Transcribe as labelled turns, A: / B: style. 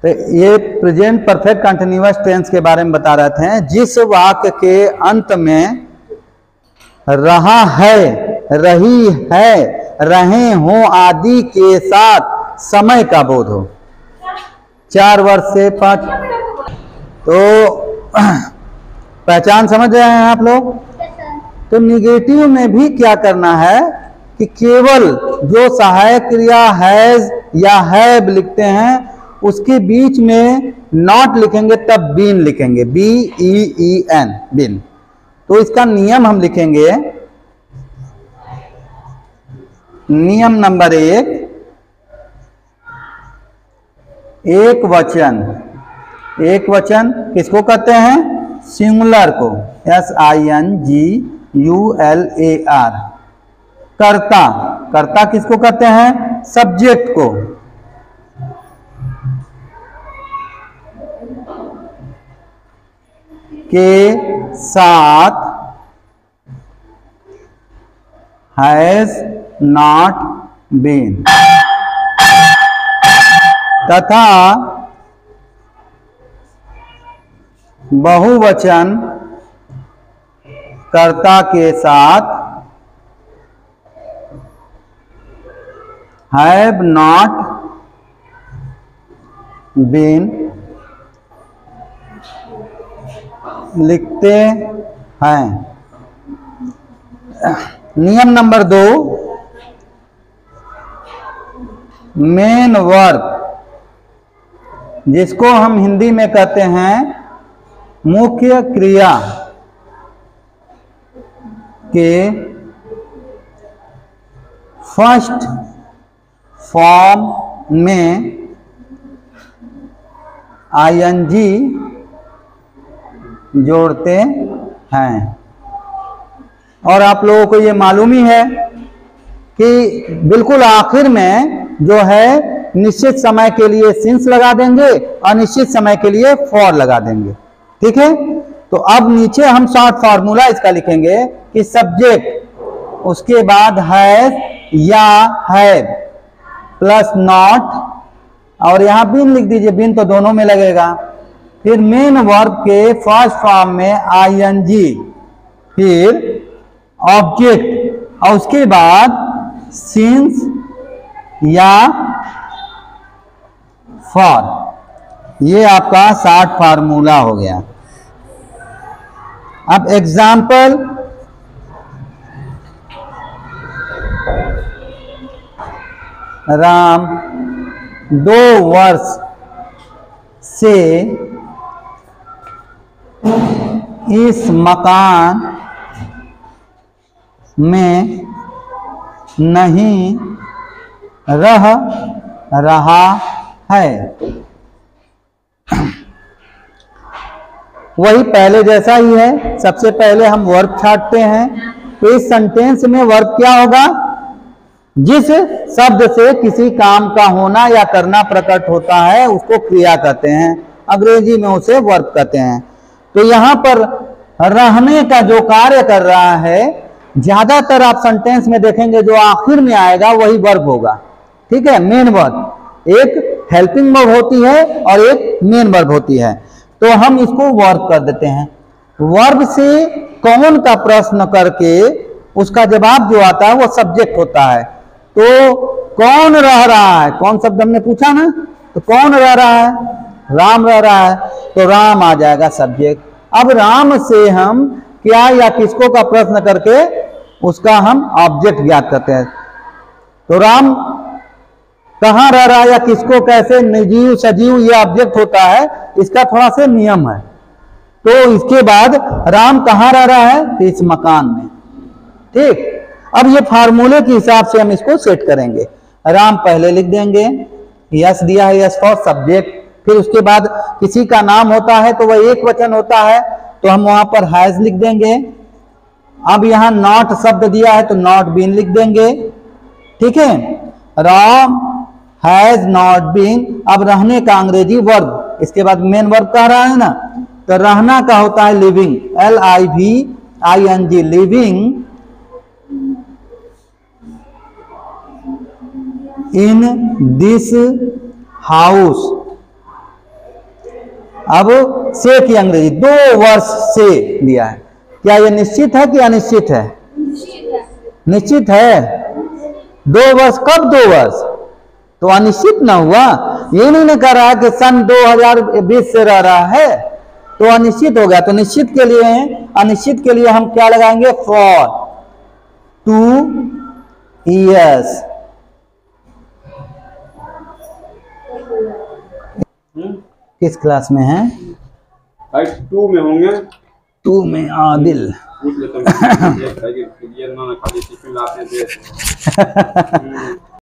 A: तो ये present perfect continuous tense के बारे में बता रहे थे। जिस वाक्य के अंत में रहा है, रही है, रहे हो आदि के साथ समय का बोध हो। 4 वर्ष से 5। तो पहचान समझ रहे हैं आप लोग। तो निगेटिव में भी क्या करना है कि केवल जो सहायक क्रिया हैज या हैव लिखते हैं उसके बीच में नॉट लिखेंगे, तब बीन लिखेंगे, BEEN, बीन। तो इसका नियम हम लिखेंगे। नियम नंबर 1, एक वचन। एक वचन किसको कहते हैं? सिंगुलर को, SINGULAR। कर्ता, कर्ता किसको कहते हैं? सब्जेक्ट को। के साथ हैज नॉट बीन, तथा बहुवचन कर्ता के साथ हैव नॉट बीन लिखते हैं। नियम नंबर 2, मेन वर्ब, जिसको हम हिंदी में कहते हैं मुख्य क्रिया, के फर्स्ट फॉर्म में ING जोड़ते हैं। और आप लोगों को ये मालूम ही है कि बिल्कुल आखिर में जो है निश्चित समय के लिए सिंस लगा देंगे और निश्चित समय के लिए फॉर लगा देंगे। ठीक है। तो अब नीचे हम शॉर्ट फॉर्मूला इसका लिखेंगे कि सब्जेक्ट, उसके बाद हैज या हैव प्लस नॉट, और यहां बीन लिख दीजिए, बीन तो दोनों में लगेगा। फिर मेन वर्ब के फर्स्ट फॉर्म में ING, फिर ऑब्जेक्ट, और उसके बाद सिंस या फॉर। ये आपका शॉर्ट फार्मूला हो गया। अब एग्जाम्पल, राम 2 वर्ष से इस मकान में नहीं रह रहा है। वही पहले जैसा ही है। सबसे पहले हम वर्ब छांटते हैं। तो इस सेंटेंस में वर्ब क्या होगा? जिस शब्द से किसी काम का होना या करना प्रकट होता है उसको क्रिया कहते हैं, अंग्रेजी में उसे वर्ब कहते हैं। तो यहां पर रहने का जो कार्य कर रहा है, ज्यादातर आप सेंटेंस में देखेंगे जो आखिर में आएगा वही वर्ब होगा। ठीक है। मेन वर्ब, एक हेल्पिंग वर्ब होती है और एक मेन वर्ब होती है। तो हम इसको वर्ब कर देते हैं। वर्ब से कौन का प्रश्न करके उसका जवाब जो आता है वो सब्जेक्ट होता है। तो कौन रह रहा है, कौन शब्द हमने पूछा ना, तो कौन रह रहा है? राम रह रहा है, तो राम आ जाएगा सब्जेक्ट। अब राम से हम क्या या किसको का प्रश्न करके उसका हम ऑब्जेक्ट ज्ञात करते हैं। तो राम कहाँ रह रहा है या किसको, कैसे, निर्जीव सजीव, ये ऑब्जेक्ट होता है। इसका थोड़ा सा नियम है। तो इसके बाद राम कहाँ रह रहा है? तो इस मकान में। ठीक। अब ये फार्मूले के हिसाब से हम इसको सेट करेंगे। राम पहले लिख देंगे, यस दिया है, यस फॉर सब्जेक्ट। फिर उसके बाद किसी का नाम होता है तो वह एक वचन होता है, तो हम वहां पर हैज लिख देंगे। अब यहां नॉट शब्द दिया है तो नॉट बीन लिख देंगे। ठीक है। Ram has not been. अब रहने का अंग्रेजी वर्ब, इसके बाद मेन वर्ब कह रहा है ना, तो रहना का होता है living, LIVING, living in this house. अब से की अंग्रेजी 2 वर्ष से दिया है। क्या ये निश्चित है कि अनिश्चित है? निश्चित है। 2 वर्ष कब 2 वर्ष? तो अनिश्चित ना हुआ। ये नहीं कह रहा है कि सन 2020 से रह रहा है तो अनिश्चित हो गया। तो निश्चित के लिए, अनिश्चित के लिए हम क्या लगाएंगे? For 2 years। किस क्लास में है?
B: 2 में होंगे।
A: 2 में आदिल।
B: पूछ लेता हूँ।